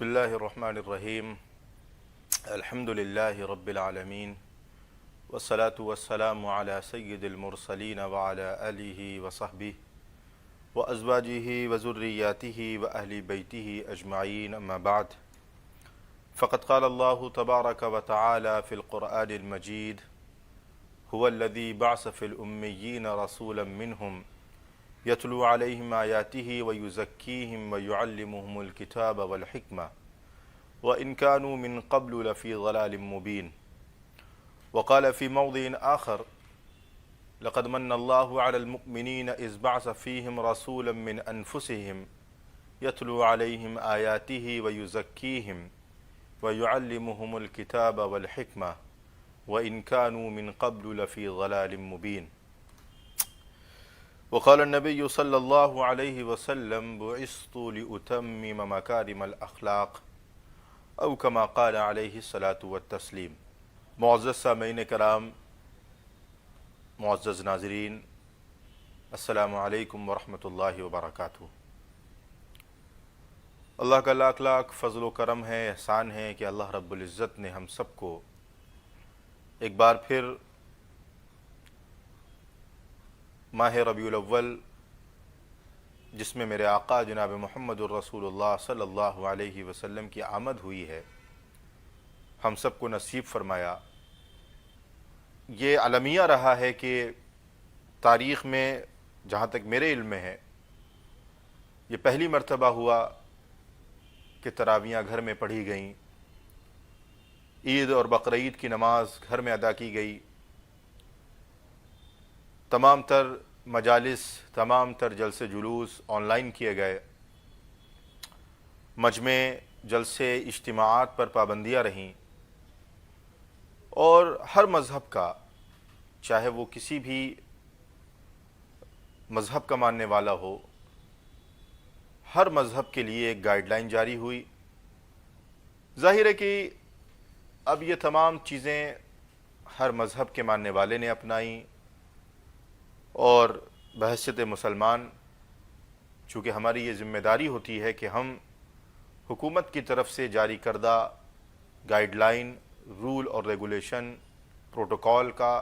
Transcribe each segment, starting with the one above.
بسم اللہ الرحمن الرحیم الحمد للہ رب العالمین والصلاة والسلام علی سید المرسلین وعلی آلہ وصحبہ وازواجہ وذریاتہ واہل بیتہ اجمعین اما بعد فقد قال اللہ تبارک وتعالی فی القرآن المجید هو الذی بعث فی الامیین رسولا منہم یتلو علیہم آیاتہ ویزکیہم ویعلمہم الکتاب والحکمہ وإن كانوا من قبل لفي ضلال مبين وقال في موضع آخر لقد من الله على المؤمنين إذ بعث فيهم رسولا من أنفسهم يتلو عليهم آياته ويزكيهم ويعلمهم الكتاب والحكمة وإن كانوا من قبل لفي ضلال مبين وقال النبي صلى الله عليه وسلم بعثت لأتمم مكارم الأخلاق او کما قال علیہ الصلاۃ والتسلیم۔ معزز سامعین کرام، معزز ناظرین، السلام علیکم ورحمۃ اللہ وبرکاتہ۔ اللہ کا لاکھ لاکھ فضل و کرم ہے، احسان ہے کہ اللہ رب العزت نے ہم سب کو ایک بار پھر ماہ ربیع الاول، جس میں میرے آقا جناب محمد الرسول اللہ صلی اللہ علیہ وسلم کی آمد ہوئی ہے، ہم سب کو نصیب فرمایا۔ یہ المیہ رہا ہے کہ تاریخ میں جہاں تک میرے علم میں ہے، یہ پہلی مرتبہ ہوا کہ تراویحیں گھر میں پڑھی گئیں، عید اور بقرعید کی نماز گھر میں ادا کی گئی، تمام تر مجالس، تمام تر جلسے جلوس آن لائن کیے گئے، مجمع، جلسے، اجتماعات پر پابندیاں رہیں، اور ہر مذہب کا، چاہے وہ کسی بھی مذہب کا ماننے والا ہو، ہر مذہب کے لیے ایک گائیڈ لائن جاری ہوئی۔ ظاہر ہے کہ اب یہ تمام چیزیں ہر مذہب کے ماننے والے نے اپنائیں، اور بحیثیت مسلمان چونکہ ہماری یہ ذمہ داری ہوتی ہے کہ ہم حکومت کی طرف سے جاری کردہ گائیڈ لائن، رول اور ریگولیشن، پروٹوکول کا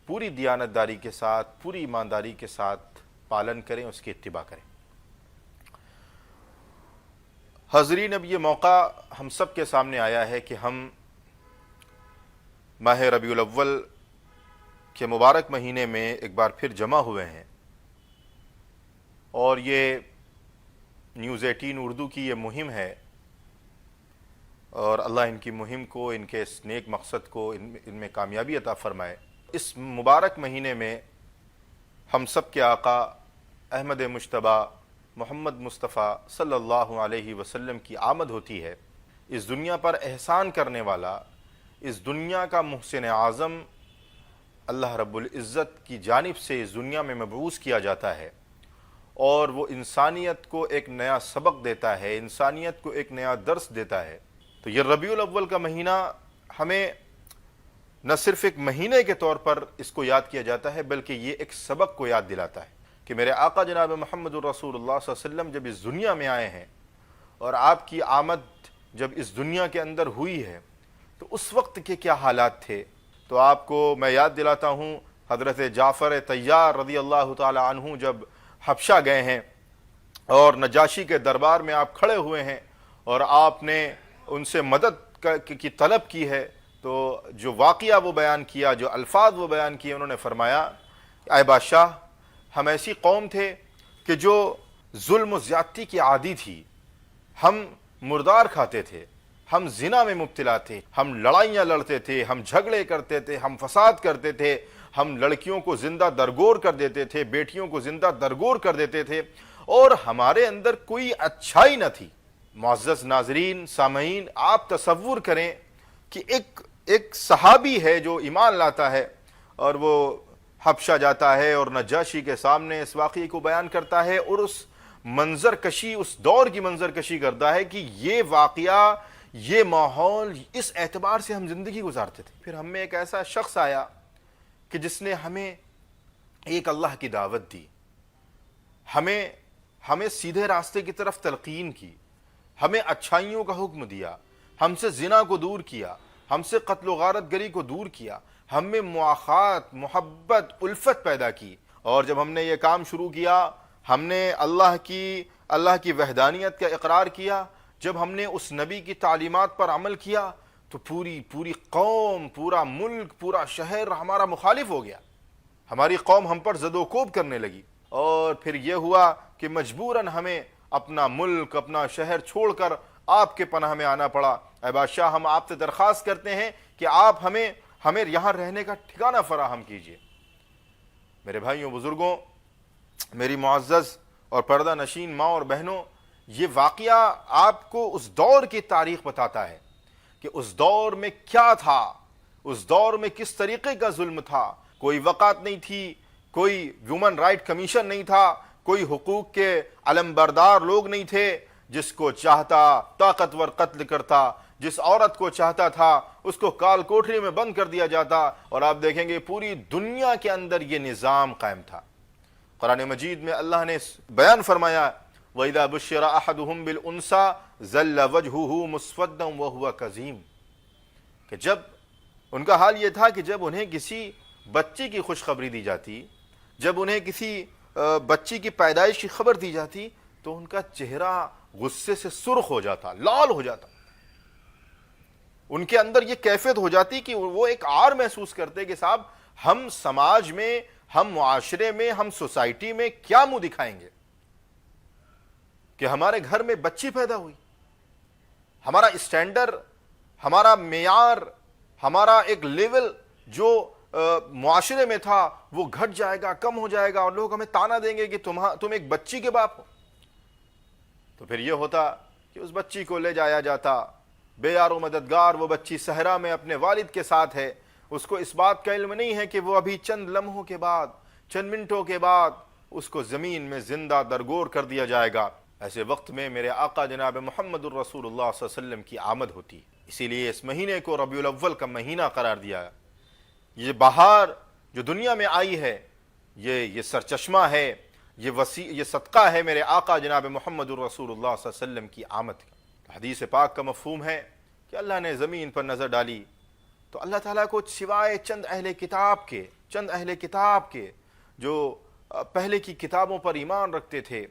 پوری دیانتداری کے ساتھ، پوری ایمانداری کے ساتھ پالن کریں، اس کی اتباع کریں۔ حاضرین، اب یہ موقع ہم سب کے سامنے آیا ہے کہ ہم ماہ ربیع الاول کہ مبارک مہینے میں ایک بار پھر جمع ہوئے ہیں، اور یہ نیوز 18 اردو کی یہ مہم ہے، اور اللہ ان کی مہم کو، ان کے اس نیک مقصد کو ان میں کامیابی عطا فرمائے۔ اس مبارک مہینے میں ہم سب کے آقا احمد مجتبیٰ محمد مصطفیٰ صلی اللہ علیہ وسلم کی آمد ہوتی ہے۔ اس دنیا پر احسان کرنے والا، اس دنیا کا محسن اعظم اللہ رب العزت کی جانب سے اس دنیا میں مبعوث کیا جاتا ہے، اور وہ انسانیت کو ایک نیا سبق دیتا ہے، انسانیت کو ایک نیا درس دیتا ہے۔ تو یہ ربیع الاول کا مہینہ ہمیں نہ صرف ایک مہینے کے طور پر اس کو یاد کیا جاتا ہے، بلکہ یہ ایک سبق کو یاد دلاتا ہے کہ میرے آقا جناب محمد الرسول اللہ صلی اللہ علیہ وسلم جب اس دنیا میں آئے ہیں، اور آپ کی آمد جب اس دنیا کے اندر ہوئی ہے، تو اس وقت کے کیا حالات تھے۔ تو آپ کو میں یاد دلاتا ہوں، حضرت جعفر طیار رضی اللہ تعالی عنہ جب حبشہ گئے ہیں اور نجاشی کے دربار میں آپ کھڑے ہوئے ہیں، اور آپ نے ان سے مدد کی طلب کی ہے، تو جو واقعہ وہ بیان کیا، جو الفاظ وہ بیان کیے، انہوں نے فرمایا، اے بادشاہ، ہم ایسی قوم تھے کہ جو ظلم و زیادتی کی عادی تھی، ہم مردار کھاتے تھے، ہم زنا میں مبتلا تھے، ہم لڑائیاں لڑتے تھے، ہم جھگڑے کرتے تھے، ہم فساد کرتے تھے، ہم لڑکیوں کو زندہ درگور کر دیتے تھے، بیٹیوں کو زندہ درگور کر دیتے تھے، اور ہمارے اندر کوئی اچھائی نہ تھی۔ معزز ناظرین، سامعین، آپ تصور کریں کہ ایک صحابی ہے جو ایمان لاتا ہے، اور وہ حبشہ جاتا ہے اور نجاشی کے سامنے اس واقعے کو بیان کرتا ہے، اور اس منظر کشی، اس دور کی منظر کشی کرتا ہے کہ یہ واقعہ، یہ ماحول، اس اعتبار سے ہم زندگی گزارتے تھے۔ پھر ہم میں ایک ایسا شخص آیا کہ جس نے ہمیں ایک اللہ کی دعوت دی، ہمیں سیدھے راستے کی طرف تلقین کی، ہمیں اچھائیوں کا حکم دیا، ہم سے زنا کو دور کیا، ہم سے قتل و غارت گری کو دور کیا، ہم میں مواخات، محبت، الفت پیدا کی۔ اور جب ہم نے یہ کام شروع کیا، ہم نے اللہ کی وحدانیت کا اقرار کیا، جب ہم نے اس نبی کی تعلیمات پر عمل کیا، تو پوری قوم، پورا ملک، پورا شہر ہمارا مخالف ہو گیا۔ ہماری قوم ہم پر زد و کوب کرنے لگی، اور پھر یہ ہوا کہ مجبوراً ہمیں اپنا ملک، اپنا شہر چھوڑ کر آپ کے پناہ میں آنا پڑا۔ اے بادشاہ، ہم آپ سے درخواست کرتے ہیں کہ آپ ہمیں یہاں رہنے کا ٹھکانہ فراہم کیجیے۔ میرے بھائیوں، بزرگوں، میری معزز اور پردہ نشین ماں اور بہنوں، یہ واقعہ آپ کو اس دور کی تاریخ بتاتا ہے کہ اس دور میں کیا تھا، اس دور میں کس طریقے کا ظلم تھا۔ کوئی وقات نہیں تھی، کوئی ہیومن رائٹ کمیشن نہیں تھا، کوئی حقوق کے علم بردار لوگ نہیں تھے۔ جس کو چاہتا طاقتور قتل کرتا، جس عورت کو چاہتا تھا اس کو کال کوٹری میں بند کر دیا جاتا۔ اور آپ دیکھیں گے پوری دنیا کے اندر یہ نظام قائم تھا۔ قرآن مجید میں اللہ نے بیان فرمایا، وَإِذَا بُشِّرَ أَحَدُهُمْ بِالْأُنْثَىٰ ظَلَّ وَجْهُهُ مُسْوَدًّا وَهُوَ كَظِيمٌ، کہ جب ان کا حال یہ تھا کہ جب انہیں کسی بچے کی خوشخبری دی جاتی، جب انہیں کسی بچی کی پیدائش کی خبر دی جاتی، تو ان کا چہرہ غصے سے سرخ ہو جاتا، لال ہو جاتا۔ ان کے اندر یہ کیفیت ہو جاتی کہ وہ ایک عار محسوس کرتے کہ صاحب ہم سماج میں، ہم معاشرے میں، ہم سوسائٹی میں کیا منہ دکھائیں گے کہ ہمارے گھر میں بچی پیدا ہوئی۔ ہمارا اسٹینڈرڈ، ہمارا معیار، ہمارا ایک لیول جو معاشرے میں تھا وہ گھٹ جائے گا، کم ہو جائے گا، اور لوگ ہمیں تانا دیں گے کہ تم ایک بچی کے باپ ہو۔ تو پھر یہ ہوتا کہ اس بچی کو لے جایا جاتا، بے یار و مددگار وہ بچی صحرا میں اپنے والد کے ساتھ ہے، اس کو اس بات کا علم نہیں ہے کہ وہ ابھی چند لمحوں کے بعد، چند منٹوں کے بعد اس کو زمین میں زندہ درگور کر دیا جائے گا۔ ایسے وقت میں میرے آقا جناب محمد الرسول اللہ صلی اللہ علیہ وسلم کی آمد ہوتی، اسی لیے اس مہینے کو ربیع الاول کا مہینہ قرار دیا۔ یہ بہار جو دنیا میں آئی ہے، یہ سرچشمہ ہے، یہ صدقہ ہے میرے آقا جناب محمد الرسول اللہ صلی اللہ علیہ وسلم کی آمد کا۔ حدیث پاک کا مفہوم ہے کہ اللہ نے زمین پر نظر ڈالی تو اللہ تعالیٰ کو سوائے چند اہل کتاب کے جو پہلے کی کتابوں پر ایمان رکھتے تھے،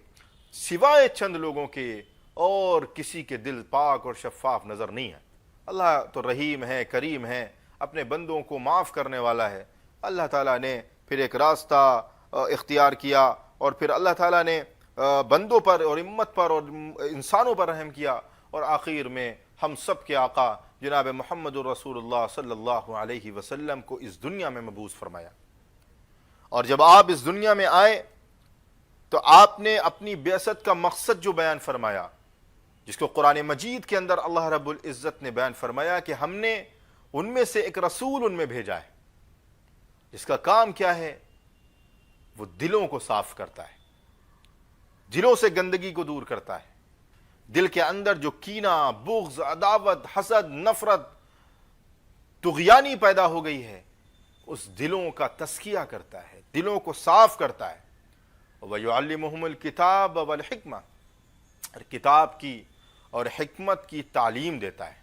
سوائے چند لوگوں کے اور کسی کے دل پاک اور شفاف نظر نہیں ہے۔ اللہ تو رحیم ہے، کریم ہے، اپنے بندوں کو معاف کرنے والا ہے۔ اللہ تعالیٰ نے پھر ایک راستہ اختیار کیا، اور پھر اللہ تعالیٰ نے بندوں پر اور امت پر اور انسانوں پر رحم کیا، اور آخر میں ہم سب کے آقا جناب محمد الرسول اللہ صلی اللہ علیہ وسلم کو اس دنیا میں مبعوث فرمایا۔ اور جب آپ اس دنیا میں آئے تو آپ نے اپنی بعثت کا مقصد جو بیان فرمایا، جس کو قرآن مجید کے اندر اللہ رب العزت نے بیان فرمایا کہ ہم نے ان میں سے ایک رسول ان میں بھیجا ہے، جس کا کام کیا ہے، وہ دلوں کو صاف کرتا ہے، دلوں سے گندگی کو دور کرتا ہے۔ دل کے اندر جو کینہ، بغض، عداوت، حسد، نفرت، طغیانی پیدا ہو گئی ہے، اس دلوں کا تزکیہ کرتا ہے، دلوں کو صاف کرتا ہے۔ وَيُعَلِّمُهُمُ الْكِتَابَ وَالْحِكْمَةَ، اور کتاب کی اور حکمت کی تعلیم دیتا ہے۔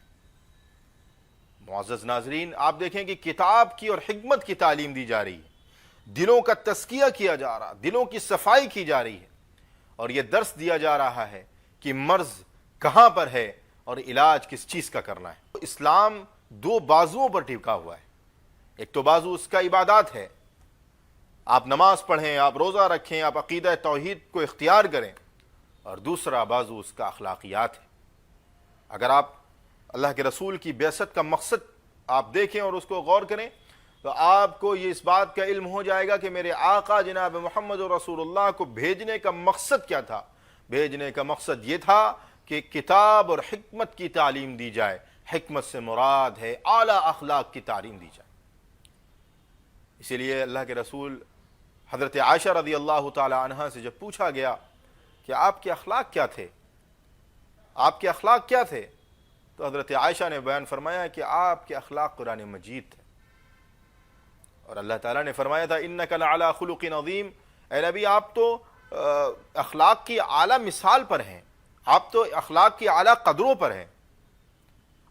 معزز ناظرین، آپ دیکھیں کہ کتاب کی اور حکمت کی تعلیم دی جا رہی ہے، دلوں کا تزکیہ کیا جا رہا، دلوں کی صفائی کی جا رہی ہے، اور یہ درس دیا جا رہا ہے کہ مرض کہاں پر ہے اور علاج کس چیز کا کرنا ہے۔ اسلام دو بازوؤں پر ٹکا ہوا ہے۔ ایک تو بازو اس کا عبادات ہے، آپ نماز پڑھیں، آپ روزہ رکھیں، آپ عقیدہ توحید کو اختیار کریں، اور دوسرا بازو اس کا اخلاقیات ہے۔ اگر آپ اللہ کے رسول کی بعثت کا مقصد آپ دیکھیں اور اس کو غور کریں تو آپ کو یہ اس بات کا علم ہو جائے گا کہ میرے آقا جناب محمد رسول اللہ کو بھیجنے کا مقصد کیا تھا۔ بھیجنے کا مقصد یہ تھا کہ کتاب اور حکمت کی تعلیم دی جائے۔ حکمت سے مراد ہے اعلیٰ اخلاق کی تعلیم دی جائے۔ اسی لیے اللہ کے رسول حضرت عائشہ رضی اللہ تعالی عنہا سے جب پوچھا گیا کہ آپ کے اخلاق کیا تھے، آپ کے اخلاق کیا تھے، تو حضرت عائشہ نے بیان فرمایا کہ آپ کے اخلاق قرآن مجید تھے، اور اللہ تعالیٰ نے فرمایا تھا اِنَّكَ لَعَلَىٰ خُلُقٍ عَظِيمٍ، اے نبی آپ تو اخلاق کی اعلیٰ مثال پر ہیں، آپ تو اخلاق کی اعلیٰ قدروں پر ہیں.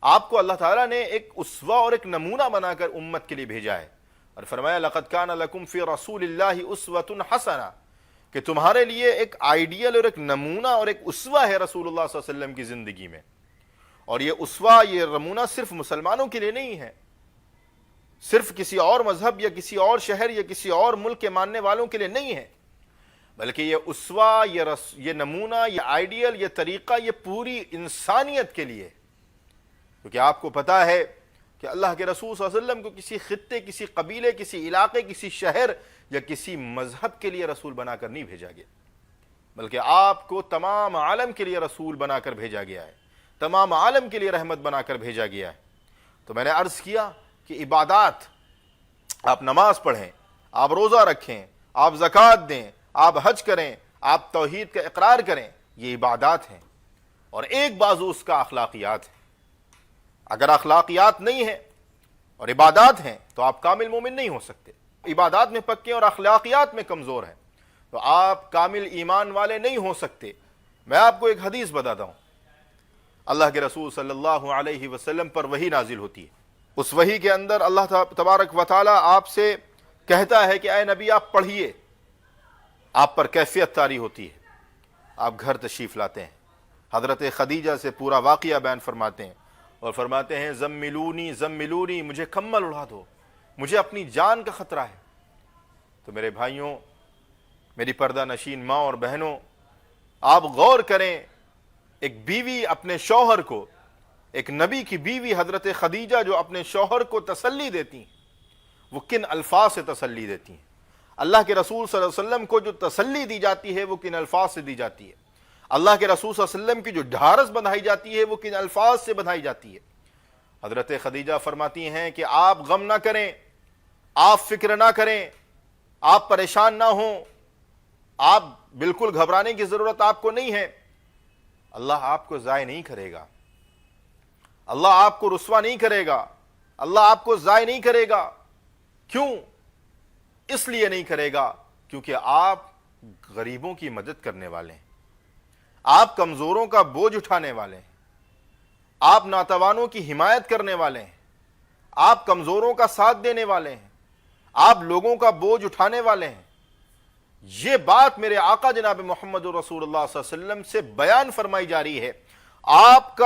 آپ کو اللہ تعالیٰ نے ایک اسوہ اور ایک نمونہ بنا کر امت کے لیے بھیجا ہے، اور فرمایا لَقَدْ كَانَ لَكُمْ فِي رَسُولِ اللَّهِ أُسْوَةٌ حَسَنَةٌ، کہ تمہارے لیے ایک آئیڈیل اور ایک نمونہ اور ایک اسوہ ہے رسول اللہ صلی اللہ علیہ وسلم کی زندگی میں. اور یہ اسوہ، یہ نمونہ صرف مسلمانوں کے لیے نہیں ہے، صرف کسی اور مذہب یا کسی اور شہر یا کسی اور ملک کے ماننے والوں کے لیے نہیں ہے، بلکہ یہ اسوہ، یہ نمونہ، یہ آئیڈیل، یہ طریقہ، یہ پوری انسانیت کے لیے. کیونکہ آپ کو پتا ہے کہ اللہ کے رسول صلی اللہ علیہ وسلم کو کسی خطے، کسی قبیلے، کسی علاقے، کسی شہر یا کسی مذہب کے لیے رسول بنا کر نہیں بھیجا گیا، بلکہ آپ کو تمام عالم کے لیے رسول بنا کر بھیجا گیا ہے، تمام عالم کے لیے رحمت بنا کر بھیجا گیا ہے. تو میں نے عرض کیا کہ عبادات، آپ نماز پڑھیں، آپ روزہ رکھیں، آپ زکوٰۃ دیں، آپ حج کریں، آپ توحید کا اقرار کریں، یہ عبادات ہیں. اور ایک بازو اس کا اخلاقیات ہے. اگر اخلاقیات نہیں ہیں اور عبادات ہیں تو آپ کامل مومن نہیں ہو سکتے. عبادات میں پکے اور اخلاقیات میں کمزور ہیں تو آپ کامل ایمان والے نہیں ہو سکتے. میں آپ کو ایک حدیث بتاتا ہوں. اللہ کے رسول صلی اللہ علیہ وسلم پر وحی نازل ہوتی ہے. اس وحی کے اندر اللہ تبارک و تعالی آپ سے کہتا ہے کہ اے نبی آپ پڑھیے. آپ پر کیفیت طاری ہوتی ہے. آپ گھر تشریف لاتے ہیں، حضرت خدیجہ سے پورا واقعہ بیان فرماتے ہیں اور فرماتے ہیں زملونی زملونی، مجھے کمبل اڑا دو، مجھے اپنی جان کا خطرہ ہے. تو میرے بھائیوں، میری پردہ نشین ماں اور بہنوں، آپ غور کریں، ایک بیوی اپنے شوہر کو، ایک نبی کی بیوی حضرت خدیجہ جو اپنے شوہر کو تسلی دیتی ہیں، وہ کن الفاظ سے تسلی دیتی ہیں. اللہ کے رسول صلی اللہ علیہ وسلم کو جو تسلی دی جاتی ہے وہ کن الفاظ سے دی جاتی ہے. اللہ کے رسول صلی اللہ علیہ وسلم کی جو ڈھارس بندھائی جاتی ہے وہ کن الفاظ سے بندھائی جاتی ہے. حضرت خدیجہ فرماتی ہیں کہ آپ غم نہ کریں، آپ فکر نہ کریں، آپ پریشان نہ ہوں، آپ بالکل گھبرانے کی ضرورت آپ کو نہیں ہے. اللہ آپ کو ضائع نہیں کرے گا، اللہ آپ کو رسوا نہیں کرے گا، اللہ آپ کو ضائع نہیں کرے گا. کیوں؟ اس لیے نہیں کرے گا کیونکہ آپ غریبوں کی مدد کرنے والے ہیں، آپ کمزوروں کا بوجھ اٹھانے والے ہیں، آپ ناتوانوں کی حمایت کرنے والے ہیں، آپ کمزوروں کا ساتھ دینے والے ہیں، آپ لوگوں کا بوجھ اٹھانے والے ہیں. یہ بات میرے آقا جناب محمد رسول اللہ صلی اللہ علیہ وسلم سے بیان فرمائی جا رہی ہے. آپ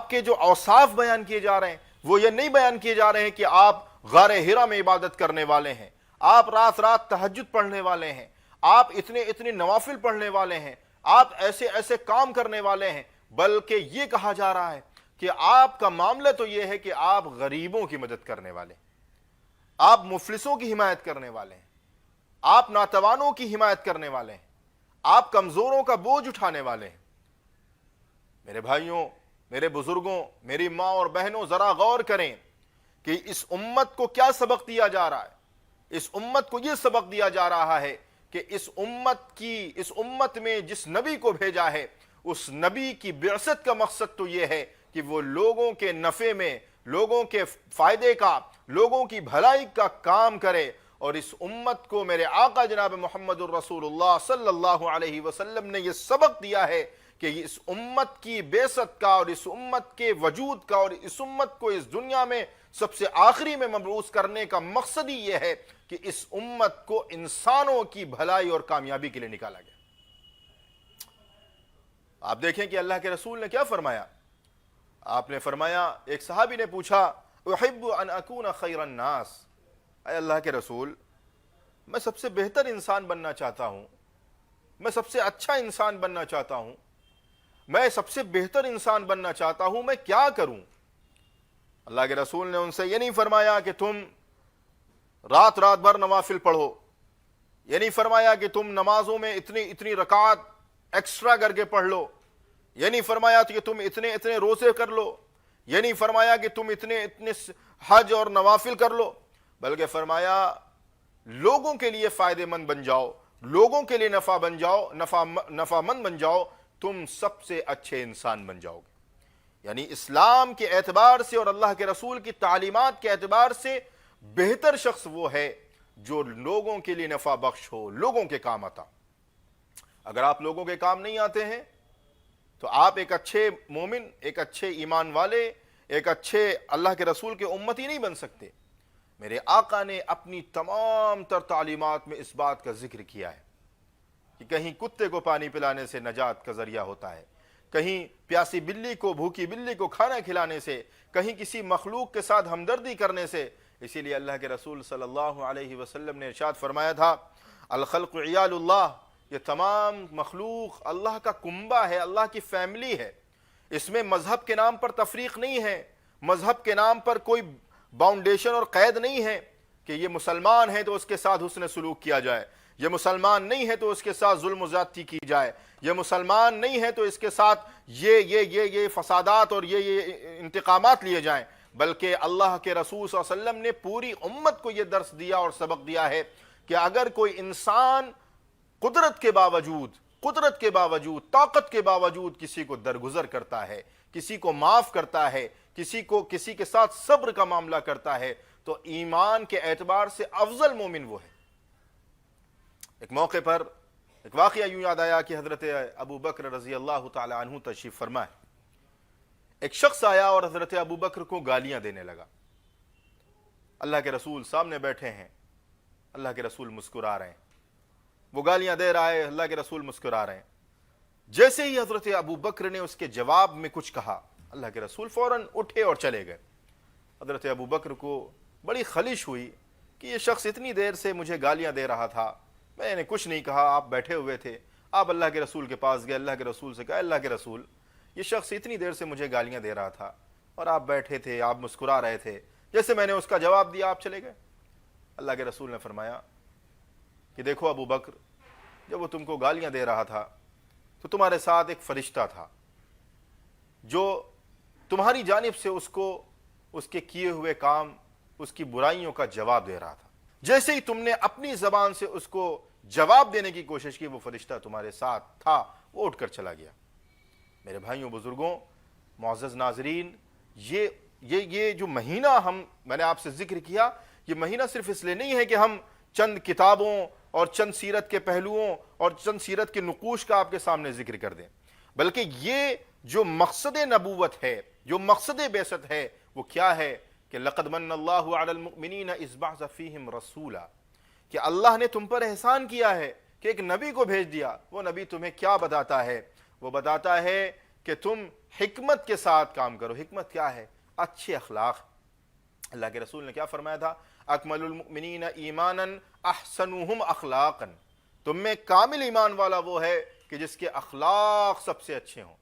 کے جو اوصاف بیان کیے جا رہے ہیں وہ یہ نہیں بیان کیے جا رہے ہیں کہ آپ غار حرا میں عبادت کرنے والے ہیں، آپ رات رات تہجد پڑھنے والے ہیں، آپ اتنے نوافل پڑھنے والے ہیں، آپ ایسے کام کرنے والے ہیں، بلکہ یہ کہا جا رہا ہے کہ آپ کا معاملہ تو یہ ہے کہ آپ غریبوں کی مدد کرنے والے ہیں، آپ مفلسوں کی حمایت کرنے والے ہیں، آپ ناتوانوں کی حمایت کرنے والے ہیں، آپ کمزوروں کا بوجھ اٹھانے والے ہیں. میرے بھائیوں، میرے بزرگوں، میری ماں اور بہنوں، ذرا غور کریں کہ اس امت کو کیا سبق دیا جا رہا ہے. اس امت کو یہ سبق دیا جا رہا ہے کہ اس امت میں جس نبی کو بھیجا ہے اس نبی کی بعثت کا مقصد تو یہ ہے کہ وہ لوگوں کے نفع میں، لوگوں کے فائدے کا، لوگوں کی بھلائی کا کام کرے. اور اس امت کو میرے آقا جناب محمد الرسول اللہ صلی اللہ علیہ وسلم نے یہ سبق دیا ہے کہ اس امت کی بعثت کا اور اس امت کے وجود کا اور اس امت کو اس دنیا میں سب سے آخری میں مبعوث کرنے کا مقصد ہی یہ ہے کہ اس امت کو انسانوں کی بھلائی اور کامیابی کے لیے نکالا گیا. آپ دیکھیں کہ اللہ کے رسول نے کیا فرمایا. آپ نے فرمایا، ایک صحابی نے پوچھا احب ان اکون خیر الناس، اے اللہ کے رسول میں سب سے بہتر انسان بننا چاہتا ہوں، میں سب سے اچھا انسان بننا چاہتا ہوں، میں سب سے بہتر انسان بننا چاہتا ہوں، میں کیا کروں؟ اللہ کے رسول نے ان سے یہ نہیں فرمایا کہ تم رات بھر نوافل پڑھو، یہ نہیں فرمایا کہ تم نمازوں میں اتنی رکعات ایکسٹرا کر کے پڑھ لو، یہ نہیں فرمایا کہ تم اتنے روزے کر لو، یہ نہیں فرمایا کہ تم اتنے حج اور نوافل کر لو، بلکہ فرمایا لوگوں کے لیے فائدہ مند بن جاؤ، لوگوں کے لیے نفع مند بن جاؤ، تم سب سے اچھے انسان بن جاؤ گے. یعنی اسلام کے اعتبار سے اور اللہ کے رسول کی تعلیمات کے اعتبار سے بہتر شخص وہ ہے جو لوگوں کے لیے نفع بخش ہو، لوگوں کے کام آتا. اگر آپ لوگوں کے کام نہیں آتے ہیں تو آپ ایک اچھے مومن، ایک اچھے ایمان والے، ایک اچھے اللہ کے رسول کے امتی نہیں بن سکتے۔ میرے آقا نے اپنی تمام تر تعلیمات میں اس بات کا ذکر کیا ہے کہ کہیں کتے کو پانی پلانے سے نجات کا ذریعہ ہوتا ہے، کہیں پیاسی بلی کو، بھوکی بلی کو کھانا کھلانے سے، کہیں کسی مخلوق کے ساتھ ہمدردی کرنے سے۔ اسی لیے اللہ کے رسول صلی اللہ علیہ وسلم نے ارشاد فرمایا تھا، الخلق عیال اللہ، یہ تمام مخلوق اللہ کا کنبہ ہے، اللہ کی فیملی ہے۔ اس میں مذہب کے نام پر تفریق نہیں ہے، مذہب کے نام پر کوئی باؤنڈیشن اور قید نہیں ہے کہ یہ مسلمان ہے تو اس کے ساتھ حسن سلوک کیا جائے، یہ مسلمان نہیں ہے تو اس کے ساتھ ظلم و زیادتی کی جائے، یہ مسلمان نہیں ہے تو اس کے ساتھ یہ فسادات اور یہ انتقامات لیے جائیں، بلکہ اللہ کے رسول صلی اللہ علیہ وسلم نے پوری امت کو یہ درس دیا اور سبق دیا ہے کہ اگر کوئی انسان قدرت کے باوجود، طاقت کے باوجود کسی کو درگزر کرتا ہے، کسی کو معاف کرتا ہے، کسی کے ساتھ صبر کا معاملہ کرتا ہے، تو ایمان کے اعتبار سے افضل مومن وہ ہے۔ ایک موقع پر ایک واقعہ یوں یاد آیا کہ حضرت ابو بکر رضی اللہ تعالی عنہ تشریف فرمائے، ایک شخص آیا اور حضرت ابو بکر کو گالیاں دینے لگا۔ اللہ کے رسول سامنے بیٹھے ہیں، اللہ کے رسول مسکرا رہے ہیں، وہ گالیاں دے رہا ہے، اللہ کے رسول مسکرا رہے ہیں۔ جیسے ہی حضرت ابو بکر نے اس کے جواب میں کچھ کہا، اللہ کے رسول فوراً اٹھے اور چلے گئے۔ حضرت ابو بکر کو بڑی خلش ہوئی کہ یہ شخص اتنی دیر سے مجھے گالیاں دے رہا تھا، میں نے کچھ نہیں کہا، آپ بیٹھے ہوئے تھے، آپ اللہ کے رسول کے پاس گئے، اللہ کے رسول سے کہا، اللہ کے رسول یہ شخص اتنی دیر سے مجھے گالیاں دے رہا تھا اور آپ بیٹھے تھے، آپ مسکرا رہے تھے، جیسے میں نے اس کا جواب دیا آپ چلے گئے۔ اللہ کے رسول نے فرمایا کہ دیکھو ابو بکر، جب وہ تم کو گالیاں دے رہا تھا تو تمہارے ساتھ ایک فرشتہ تھا جو تمہاری جانب سے اس کے کیے ہوئے کام، اس کی برائیوں کا جواب دے رہا تھا۔ جیسے ہی تم نے اپنی زبان سے اس کو جواب دینے کی کوشش کی، وہ فرشتہ تمہارے ساتھ تھا، وہ اٹھ کر چلا گیا۔ میرے بھائیوں، بزرگوں، معزز ناظرین، یہ جو مہینہ میں نے آپ سے ذکر کیا، یہ مہینہ صرف اس لیے نہیں ہے کہ ہم چند کتابوں اور چند سیرت کے پہلوؤں اور چند سیرت کے نقوش کا آپ کے سامنے ذکر کر دیں، بلکہ یہ جو مقصد نبوت ہے، جو مقصد بعثت ہے، وہ کیا ہے کہ لقد من اللہ علی المؤمنین اذ بعث فیہم رسولا، کہ اللہ نے تم پر احسان کیا ہے کہ ایک نبی کو بھیج دیا۔ وہ نبی تمہیں کیا بتاتا ہے؟ وہ بتاتا ہے کہ تم حکمت کے ساتھ کام کرو۔ حکمت کیا ہے؟ اچھے اخلاق۔ اللہ کے رسول نے کیا فرمایا تھا؟ اکمل المؤمنین ایمانا احسنهم اخلاقا، تم میں کامل ایمان والا وہ ہے کہ جس کے اخلاق سب سے اچھے ہوں۔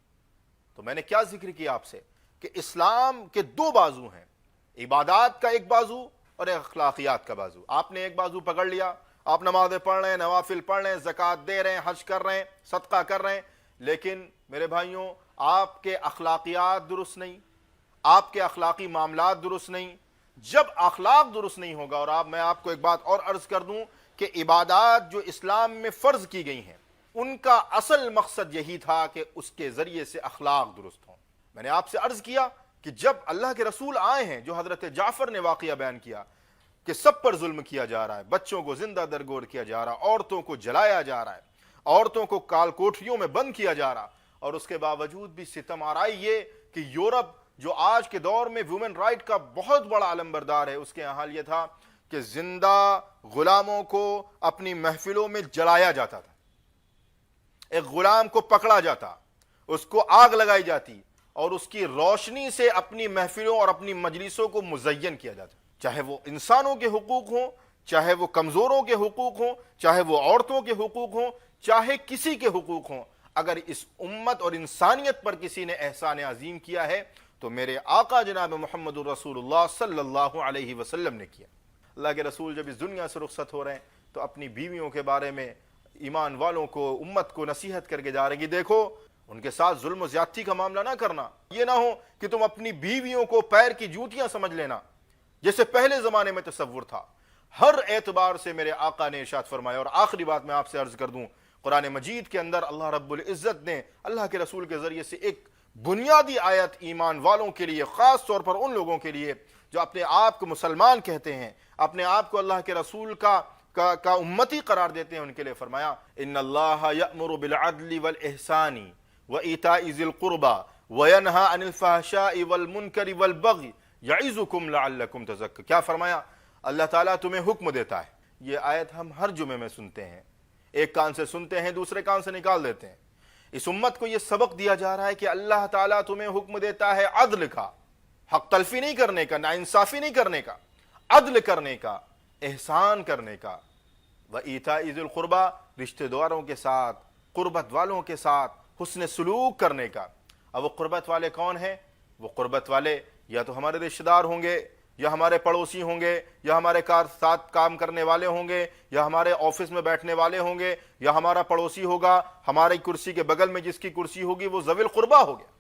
تو میں نے کیا ذکر کیا آپ سے کہ اسلام کے دو بازو ہیں، عبادات کا ایک بازو اور ایک اخلاقیات کا بازو۔ آپ نے ایک بازو پکڑ لیا، آپ نمازیں پڑھ رہے ہیں، نوافل پڑھ رہے ہیں، زکوٰۃ دے رہے ہیں، حج کر رہے ہیں، صدقہ کر رہے ہیں، لیکن میرے بھائیوں آپ کے اخلاقیات درست نہیں، آپ کے اخلاقی معاملات درست نہیں۔ جب اخلاق درست نہیں ہوگا، اور میں آپ کو ایک بات اور عرض کر دوں کہ عبادات جو اسلام میں فرض کی گئی ہیں ان کا اصل مقصد یہی تھا کہ اس کے ذریعے سے اخلاق درست ہوں۔ میں نے آپ سے عرض کیا کہ جب اللہ کے رسول آئے ہیں، جو حضرت جعفر نے واقعہ بیان کیا کہ سب پر ظلم کیا جا رہا ہے، بچوں کو زندہ درگور کیا جا رہا ہے، عورتوں کو جلایا جا رہا ہے، عورتوں کو کال کوٹریوں میں بند کیا جا رہا، اور اس کے باوجود بھی ستم آرائی یہ کہ یورپ جو آج کے دور میں وومن رائٹ کا بہت بڑا علمبردار ہے، اس کے حال یہ تھا کہ زندہ غلاموں کو اپنی محفلوں میں جلایا جاتا تھا۔ ایک غلام کو پکڑا جاتا، اس کو آگ لگائی جاتی اور اس کی روشنی سے اپنی محفلوں اور اپنی مجلسوں کو مزین کیا جاتا، چاہے وہ انسانوں کے حقوق ہوں، چاہے وہ کمزوروں کے حقوق ہوں، چاہے وہ عورتوں کے حقوق ہوں، چاہے کسی کے حقوق ہوں۔ اگر اس امت اور انسانیت پر کسی نے احسان عظیم کیا ہے تو میرے آقا جناب محمد الرسول اللہ صلی اللہ علیہ وسلم نے کیا۔ اللہ کے رسول جب اس دنیا سے رخصت ہو رہے ہیں تو اپنی بیویوں کے بارے میں ایمان والوں کو، امت کو نصیحت کر کے جا رہے ہیں کہ دیکھو ان کے ساتھ ظلم و زیادتی کا معاملہ نہ کرنا، یہ نہ ہو کہ تم اپنی بیویوں کو پیر کی جوتیاں سمجھ لینا جیسے پہلے زمانے میں تصور تھا۔ ہر اعتبار سے میرے آقا نے ارشاد فرمایا۔ اور آخری بات میں آپ سے عرض کر دوں، قرآن مجید کے اندر اللہ رب العزت نے اللہ کے رسول کے ذریعے سے ایک بنیادی آیت ایمان والوں کے لیے، خاص طور پر ان لوگوں کے لیے جو اپنے آپ کو مسلمان کہتے ہیں، اپنے آپ کو اللہ کے رسول کا امتی قرار دیتے ہیں، ان کے لیے فرمایا ان اللہ یأمر بالعدل والإحسان وَإِيتَاءِ ذِي الْقُرْبَى وَيَنْهَى عَنِ الْفَحْشَاءِ وَالْمُنْكَرِ وَالْبَغْيِ يَعِظُكُمْ لَعَلَّكُمْ تَذَكَّرُونَ۔ کیا فرمایا؟ اللہ تعالیٰ تمہیں حکم دیتا ہے۔ یہ آیت ہم ہر جمعے میں سنتے ہیں، ایک کان سے سنتے ہیں دوسرے کان سے نکال دیتے ہیں۔ اس امت کو یہ سبق دیا جا رہا ہے کہ اللہ تعالیٰ تمہیں حکم دیتا ہے عدل کا، حق تلفی نہیں کرنے کا، ناانصافی نہیں کرنے کا، عدل کرنے کا، احسان کرنے کا۔ وَإِيتَاءِ ذِي الْقُرْبَى، رشتہ داروں کے ساتھ، قربت والوں کے ساتھ حسن سلوک کرنے کا۔ اب وہ قربت والے کون ہیں؟ وہ قربت والے یا تو ہمارے رشتہ دار ہوں گے، یا ہمارے پڑوسی ہوں گے، یا ہمارے ساتھ کام کرنے والے ہوں گے، یا ہمارے آفس میں بیٹھنے والے ہوں گے، یا ہمارا پڑوسی ہوگا، ہماری کرسی کے بغل میں جس کی کرسی ہوگی وہ ذوی القربہ ہو گیا،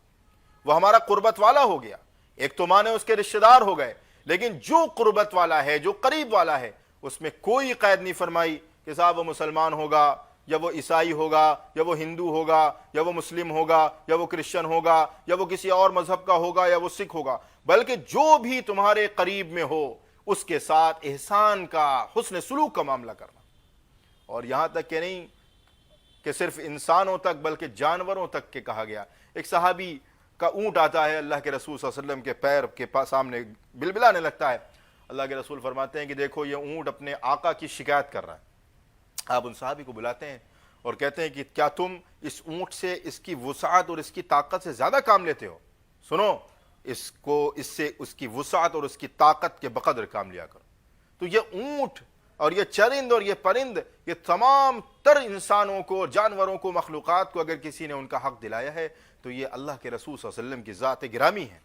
وہ ہمارا قربت والا ہو گیا۔ ایک تو مانے اس کے رشتہ دار ہو گئے، لیکن جو قربت والا ہے، جو قریب والا ہے، اس میں کوئی قید نہیں فرمائی کہ صاحب وہ مسلمان ہوگا، یا وہ عیسائی ہوگا، یا وہ ہندو ہوگا، یا وہ مسلم ہوگا، یا وہ کرسچن ہوگا، یا وہ کسی اور مذہب کا ہوگا، یا وہ سکھ ہوگا، بلکہ جو بھی تمہارے قریب میں ہو اس کے ساتھ احسان کا، حسن سلوک کا معاملہ کرنا۔ اور یہاں تک کہ نہیں کہ صرف انسانوں تک بلکہ جانوروں تک کے کہا گیا۔ ایک صحابی کا اونٹ آتا ہے اللہ کے رسول صلی اللہ علیہ وسلم کے پیر کے سامنے بلبلانے لگتا ہے۔ اللہ کے رسول فرماتے ہیں کہ دیکھو یہ اونٹ اپنے آقا کی شکایت کر رہا ہے۔ آپ ان صحابی کو بلاتے ہیں اور کہتے ہیں کہ کیا تم اس اونٹ سے اس کی وسعت اور اس کی طاقت سے زیادہ کام لیتے ہو؟ سنو، اس سے اس کی وسعت اور اس کی طاقت کے بقدر کام لیا کرو۔ تو یہ اونٹ اور یہ چرند اور یہ پرند، یہ تمام تر انسانوں کو، جانوروں کو، مخلوقات کو اگر کسی نے ان کا حق دلایا ہے تو یہ اللہ کے رسول صلی اللہ علیہ وسلم کی ذات گرامی ہے۔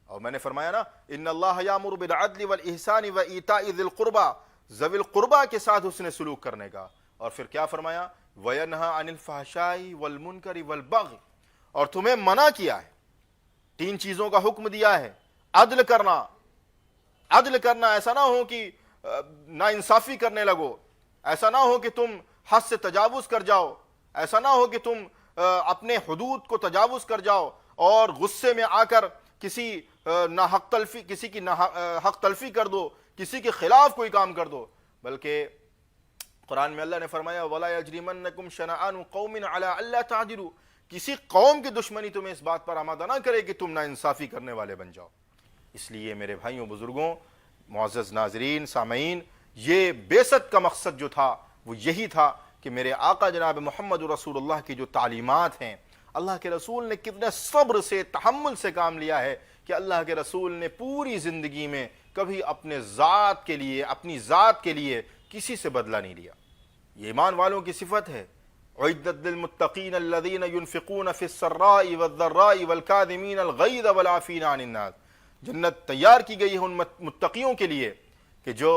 اور میں نے فرمایا نا، ان اللہ یامر بالعدل والاحسان وایتاء ذی القربى، ذوی القربہ کے ساتھ حسن سلوک کرنے کا۔ اور پھر کیا فرمایا؟ وینہی عن الفحشاء والمنکر والبغی، اور تمہیں منع کیا ہے، تین چیزوں کا حکم دیا ہے۔ عدل کرنا، عدل کرنا، ایسا نہ ہو کہ ناانصافی کرنے لگو، ایسا نہ ہو کہ تم حد سے تجاوز کر جاؤ، ایسا نہ ہو کہ تم اپنے حدود کو تجاوز کر جاؤ اور غصے میں آ کر کسی کی حق تلفی کر دو، کسی کے خلاف کوئی کام کر دو، بلکہ قرآن میں اللہ نے فرمایا وَلَا يَجْرِمَنَّكُمْ شَنَآنُ قَوْمٍ عَلَىٰ أَلَّا تَعْدِلُوا، کسی قوم کی دشمنی تمہیں اس بات پر آمادہ نہ کرے کہ تم ناانصافی کرنے والے بن جاؤ۔ اس لیے میرے بھائیوں، بزرگوں، معزز ناظرین، سامعین، یہ بعثت کا مقصد جو تھا وہ یہی تھا کہ میرے آقا جناب محمد رسول اللہ کی جو تعلیمات ہیں، اللہ کے رسول نے کتنے صبر سے، تحمل سے کام لیا ہے کہ اللہ کے رسول نے پوری زندگی میں کبھی اپنے ذات کے لیے، اپنی ذات کے لیے کسی سے بدلہ نہیں لیا۔ یہ ایمان والوں کی صفت ہے۔ اعدت للمتقین الذین ينفقون فی السراء والضراء والکاظمین الغیظ والعافین عن الناس، جنت تیار کی گئی ہے ان متقیوں کے لیے کہ جو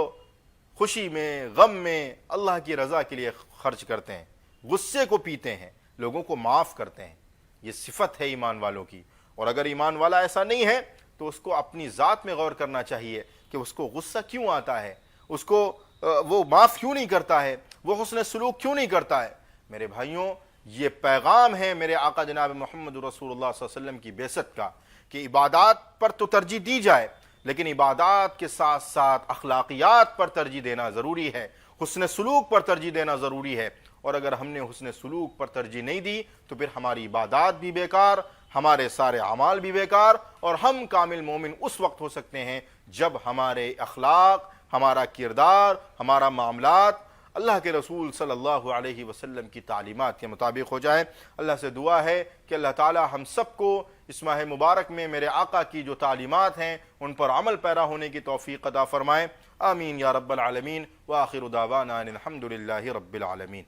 خوشی میں، غم میں اللہ کی رضا کے لیے خرچ کرتے ہیں، غصے کو پیتے ہیں، لوگوں کو معاف کرتے ہیں۔ یہ صفت ہے ایمان والوں کی۔ اور اگر ایمان والا ایسا نہیں ہے تو اس کو اپنی ذات میں غور کرنا چاہیے کہ اس کو غصہ کیوں آتا ہے، اس کو وہ معاف کیوں نہیں کرتا ہے، وہ حسن سلوک کیوں نہیں کرتا ہے۔ میرے بھائیوں، یہ پیغام ہے میرے آقا جناب محمد رسول اللہ صلی اللہ علیہ وسلم کی بعثت کا کہ عبادات پر تو ترجیح دی جائے، لیکن عبادات کے ساتھ ساتھ اخلاقیات پر ترجیح دینا ضروری ہے، حسن سلوک پر ترجیح دینا ضروری ہے۔ اور اگر ہم نے حسن سلوک پر ترجیح نہیں دی تو پھر ہماری عبادات بھی بیکار، ہمارے سارے اعمال بھی بیکار، اور ہم کامل مومن اس وقت ہو سکتے ہیں جب ہمارے اخلاق، ہمارا کردار، ہمارا معاملات اللہ کے رسول صلی اللہ علیہ وسلم کی تعلیمات کے مطابق ہو جائے۔ اللہ سے دعا ہے کہ اللہ تعالی ہم سب کو اس ماہ مبارک میں میرے آقا کی جو تعلیمات ہیں ان پر عمل پیرا ہونے کی توفیق عطا فرمائے۔ آمین یا رب العالمین، وآخر دعوانا ان الحمد للہ رب العالمین۔